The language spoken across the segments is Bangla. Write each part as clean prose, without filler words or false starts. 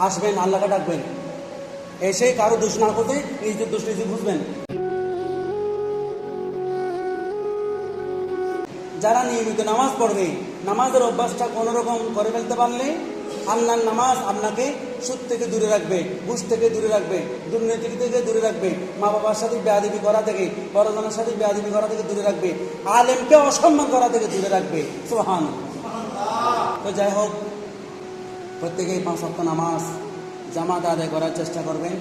আসবেন, আল্লাহকে ডাকবেন, এসে কারো দোষ না করতে নিজের দোষ নিজে বুঝবেন। যারা নিয়মিত নামাজ পড়বে, নামাজের অভ্যাসটা কোনোরকম করে ফেলতে পারলে আপনার নামাজ আপনাকে সুদ থেকে দূরে রাখবে, ঘুষ থেকে দূরে রাখবে, দুর্নীতি থেকে দূরে রাখবে, মা বাবার সাথে বেয়াদবি করা থেকে, বড়জনের সাথে বেয়াদবি করা থেকে দূরে রাখবে, আলেমকে অসম্মান করা থেকে দূরে রাখবে। সুবহানাল্লাহ। তো যাই হোক, প্রত্যেকেই 5 ওয়াক্ত নামাজ জামাত আদায় করার চেষ্টা করবেন।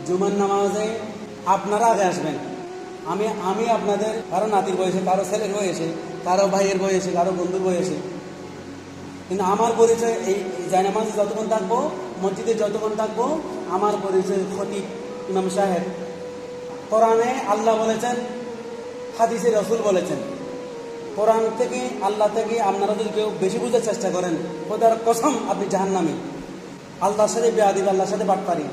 জুমার নামাজে আপনারা আগে আসবেন। আমি আপনাদের কারো নাতির বয়সে, কারো ছেলের বয়সে, কারো ভাইয়ের বয়সে, কারো বন্ধুর বয়সে, কিন্তু আমার পরিচয় এই জায়নামাজে যতক্ষণ থাকবো, মসজিদে যতক্ষণ থাকবো, আমার পরিচয় খতিব ইমাম সাহেব। কোরআনে আল্লাহ বলেছেন, হাদিসে রাসূল বলেছেন, কোরআন থেকে আল্লাহ থেকে আপনারা যদি কেউ বেশি বুঝার চেষ্টা করেন, খোদার কসম আপনি জাহান্নামী। আল্লাহর সাথে বেয়াদবি, আল্লাহর সাথে বাটপারি।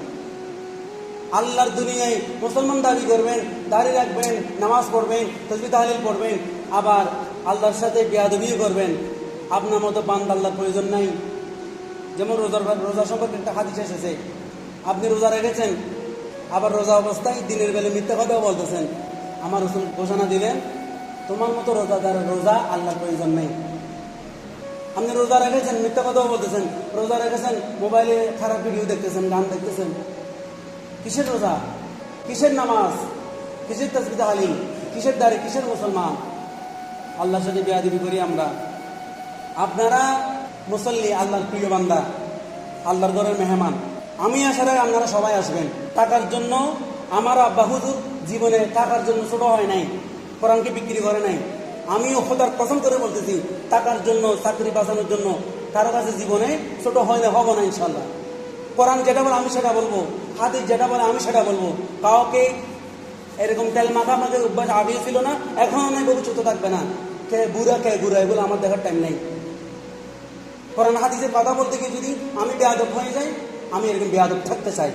আল্লাহর দুনিয়ায় মুসলমান দাবি করবেন, দাঁড়িয়ে রাখবেন, নামাজ পড়বেন, তাসবিহ তাহলিল পড়বেন, আবার আল্লাহর সাথে বেয়াদবিও করবেন। আপনার মতো বান্দা আল্লাহর প্রয়োজন নাই। যেমন রোজা সম্পর্কে একটা হাদিস এসেছে, আপনি রোজা রেখেছেন, আবার রোজা অবস্থায় দিনের বেলা মিথ্যা কথাও বলতেছেন। আমার রাসূল ঘোষণা দিলেন, তোমার মতো রোজা আল্লাহর প্রয়োজন নেই। আপনি রোজা রেখেছেন, মিথ্যা কথাও বলতেছেন, রোজা রেখেছেন, মোবাইলে খারাপ ভিডিও দেখতেছেন, গান দেখতেছেন। কিসের রোজা, কিসের নামাজ, কিসের তাসবিহ তাহলিল, কিসের দাঁড়ি, কিসের মুসলমান? আল্লাহর সাথে বেয়াদবি করি আমরা। আপনারা মুসল্লি, আল্লাহর প্রিয় বান্দা, আল্লাহর ঘরের মেহমান। আমি আসার আগে আপনারা সবাই আসবেন। টাকার জন্য আমার আব্বা হুজুর জীবনে টাকার জন্য ছোট হয় নাই, কোরআনকে বিক্রি করে নাই। আমিও খোদার কসম করে বলতেছি, টাকার জন্য, চাকরি বাঁচানোর জন্য কারো কাছে জীবনে ছোট হয় না, হব না ইনশাল্লাহ। কোরআন যেটা বলে আমি সেটা বলবো, হাদিস যেটা বলে আমি সেটা বলবো। কাউকে এরকম তেল মাখামাখি অভ্যাস আগেও ছিল না, এখনো নাই, ভবিষ্যৎ থাকবে না। কে বুড়া কে গুড়া এগুলো আমার দেখার টাইম নেই। কোরআন হাদিসের কথা বলতে গিয়ে যদি আমি বেয়াদব হয়ে যাই, আমি এরকম বেয়াদব থাকতে চাই।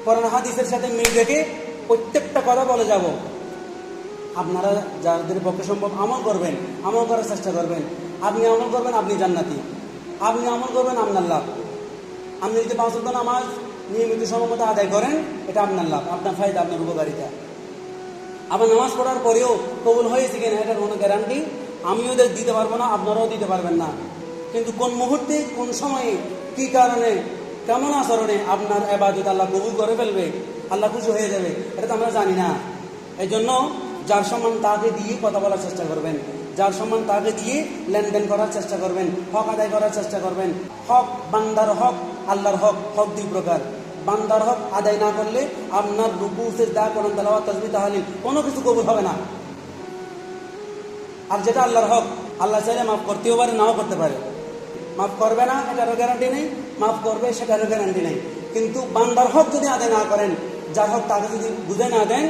কোরআন হাদিসের সাথে মিল রেখে প্রত্যেকটা কথা বলে যাব। আপনারা যাদের পক্ষে সম্ভব আমল করবেন, আমল করার চেষ্টা করবেন। আপনি আমল করবেন, আপনি জান্নাতি। আপনি আমল করবেন, আপনার লাভ। আপনি যদি 5 ওয়াক্ত নামাজ নিয়মিত সময়মতো আদায় করেন, এটা আপনার লাভ, আপনার ফায়দা, আপনার উপকারিতা। আবার নামাজ পড়ার পরেও কবুল হয়েছে কিনা এটার কোনো গ্যারান্টি আমিও দিতে পারবো না, আপনারাও দিতে পারবেন না। কিন্তু কোন মুহূর্তে, কোন সময়ে, কি কারণে, কেমন আচরণে আপনার ইবাদত আল্লাহ কবুল করে ফেলবে, আল্লাহ খুশি হয়ে যাবে, এটা তো আমরা জানি না। এই জন্য যার সম্মান তাকে দিয়ে কথা বলার চেষ্টা করবেন, যার সম্মান তাকে দিয়ে লেনদেন করার চেষ্টা করবেন, হক আদায় করার চেষ্টা করবেন। হক বান্দার হক, আল্লাহর হক। হক 2 প্রকার। বান্দার হক আদায় না করলে আপনার রুকু, সিজদা, কোরআন তেলাওয়াত, তাসবিহ তাহলিল কোনো কিছু কবুল হবে না। আর যেটা আল্লাহর হক, আল্লাহ চাইলে মাফ করতেও পারে, নাও করতে পারে। মাফ করবে না এটারও গ্যারান্টি নেই, মাফ করবে সেটারও গ্যারান্টি নেই। কিন্তু বান্দার হক যদি আদায় না করেন, যার হক তাকে যদি বুঝে না দেন,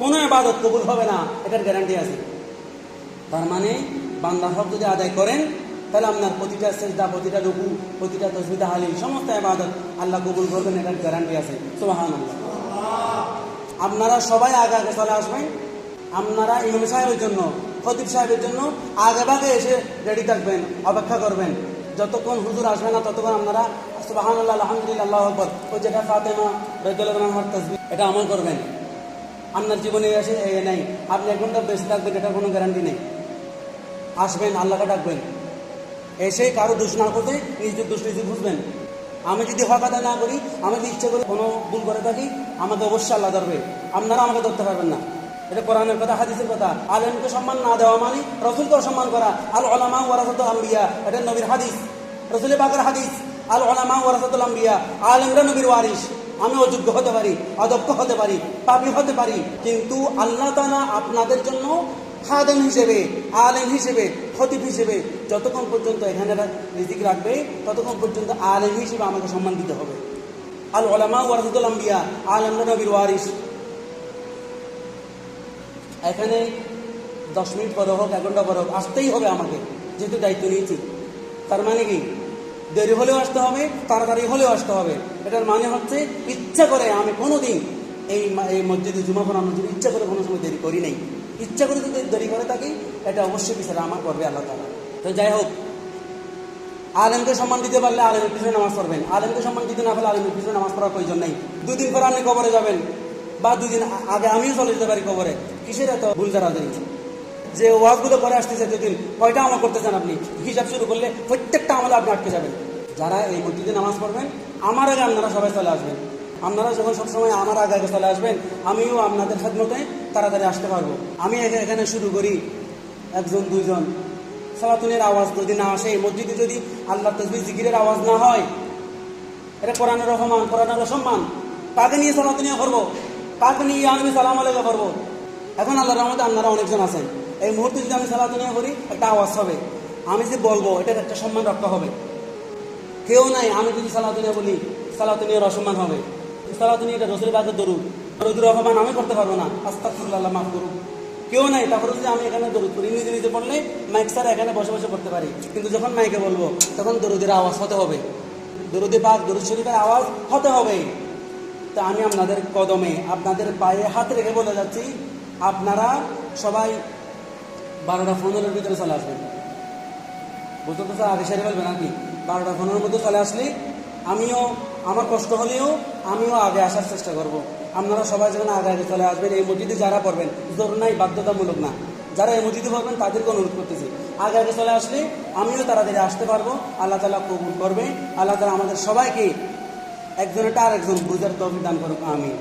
কোনো ইবাদত কবুল হবে না, এটার গ্যারান্টি আছে। তার মানে বান্দার হক যদি আদায় করেন, তাহলে আপনার প্রতিটা সিজদা, প্রতিটা রুকু, প্রতিটা তাসবিহ তাহলিল, সমস্ত ইবাদত আল্লাহ কবুল করবেন, এটার গ্যারান্টি আছে। সুবহানাল্লাহ। আপনারা সবাই আগে আগে চলে আসবেন। আপনারা ইমাম সাহেবের জন্য, খতিব সাহেবের জন্য আগে ভাগে এসে রেডি থাকবেন, অপেক্ষা করবেন। যতক্ষণ হুজুর আসবে না, ততক্ষণ আপনারা সুবহানাল্লাহ, আলহামদুলিল্লাহ, আল্লাহু আকবার, ওই যেটা ফাতেমা রাদিয়াল্লাহু আনহার তাসবিহ, এটা আমল করবেন। আপনার জীবনে এসে নেই, আপনি 1 ঘন্টা বেশি থাকবেন, এটার কোনো গ্যারান্টি নেই। আসবেন, আল্লাহকে ডাকবেন, এসে কারো দোষ না করতে নিজের দোষ নিজে বুঝবেন। আমি যদি হক আদায় না করি, আমি যদি ইচ্ছে করে কোনো ভুল করে থাকি, আমাকে অবশ্যই আল্লাহ ধরবে, আপনারা আমাকে ধরতে পারবেন না। এটা কোরআনের কথা, হাদিসের কথা। আলেমকে সম্মান না দেওয়া মানে রাসূলকে অসম্মান করা। আল উলামা ওয়ারাসাতুল আম্বিয়া, এটা নবীর হাদিস, রাসূল পাকের হাদিস। আল উলামা ওয়ারাসাতুল আম্বিয়া, আলেমরা নবীর ওয়ারিস। আমি অযোগ্য হতে পারি, অদক্ষ হতে পারি, পাপী হতে পারি, কিন্তু আল্লাহ তাআলা আপনাদের জন্য খাদেম হিসেবে, আলেম হিসেবে, খতিব হিসেবে যতক্ষণ পর্যন্ত এখানে রিজিক রাখবে, ততক্ষণ পর্যন্ত আলেম হিসেবে আমাকে সম্মান দিতে হবে। আল উলামা ওয়ারাসাতুল আম্বিয়া, আলেমরা নবীর ওয়ারিস। এখানে 10 মিনিট পরে হোক, 1 ঘন্টা পরে হোক, আসতেই হবে আমাকে, যেহেতু দায়িত্ব নিয়েছি। তার মানে কি, দেরি হলেও আসতে হবে, তাড়াতাড়ি হলেও আসতে হবে। এটার মানে হচ্ছে ইচ্ছা করে আমি কোনোদিন এই মসজিদে জুমা পড়ানোর জন্য ইচ্ছা করে কোনো সময় দেরি করি নাই। ইচ্ছা করে যদি দেরি করে থাকি, এটা অবশ্যই বিচারে আমার করবে আল্লাহ তাআলা। তো যাই হোক, আলেমকে সম্মান দিতে পারলে আলেমের পিছনে নামাজ পড়বেন, আলেমকে সম্মান দিতে না পারলে আলেমের পিছনে নামাজ পড়ার প্রয়োজন নেই। 2 দিন পরে আপনি কবরে যাবেন, বা 2 দিন আগে আমিও চলে যেতে পারি কবরে। কিসের এত ভুল জানাজানি? যে ওয়াজগুলো করে আসতেছে 2 দিন, কয়টা আমল করতেছেন আপনি? হিসাব শুরু করলে প্রত্যেকটা আমলে আপনি আটকে যাবেন। যারা এই মসজিদে নামাজ পড়বেন, আমার আগে আপনারা সবাই চলে আসবেন। আপনারা যখন সবসময় আমার আগে আগে চলে আসবেন, আমিও আপনাদের খেদমতে তাড়াতাড়ি আসতে পারবো। আমি এখানে শুরু করি 1 2 জন, সালাতুনের আওয়াজ যদি না আসে, মসজিদে যদি আল্লাহ তাসবিহ জিকিরের আওয়াজ না হয়, এটা কোরআনের রহমান, কোরআনের অসম্মান। কাকে নিয়ে সালাতুনিয়া করবো? কাকে নিয়ে আমি সালাম আলাইকুম করবো? এখন আল্লাহর রহমতে আপনারা অনেকজন আছেন। এই মুহূর্তে যদি আমি সালাতুনিয়া করি, একটা আওয়াজ হবে, আমি যে বলবো এটার একটা সম্মান রক্ষা হবে। কেউ নাই আমি যদি সালাতুনিয়া বলি, সালাতুনিয়ার অসম্মান হবে। সালাতুনিয়া এটা রসুল বাগের দরুদুর রহমান আমি করতে পারবো না, আস্তাগফিরুল্লাহ, মাফ করুন। কেউ নাই, তারপরে যদি আমি এখানে দরুদ করি, নিজে নিজে পড়লে মাইক ছাড়া এখানে বসে বসে পড়তে পারি, কিন্তু যখন মাইকে বলবো তখন দরুদের আওয়াজ হতে হবে, দরুদে পাক দরুদ শরীফের আওয়াজ হতে হবে। তা আমি আপনাদের কদমে, আপনাদের পায়ে হাত রেখে বলে যাচ্ছি, আপনারা সবাই 12টা 15-এর ভিতরে চলে আসবেন। বুঝতে তো আগে সেরে ফেলবেন আর কি। 12টা 15-এর মধ্যে চলে আসলে আমিও, আমার কষ্ট হলেও আমিও আগে আসার চেষ্টা করব। আপনারা সবাই যখন আগে আগে চলে আসবেন, এই মসজিদে যারা পড়বেন, জোর নাই, বাধ্যতামূলক না, যারা এই মসজিদে পড়বেন তাদেরকে অনুরোধ করতেছি, আগে আগে চলে আসলে আমিও তাড়াতাড়ি আসতে পারবো। আল্লাহ তাআলা কবুল করবে। আল্লাহ তাআলা আমাদের সবাইকে একজনেরটা আর একজন বুঝার তৌফিক দান করুক। আমি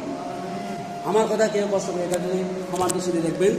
আমার কথা কেউ কষ্ট করে এটা যদি আমার দৃষ্টিতে দেখবেন।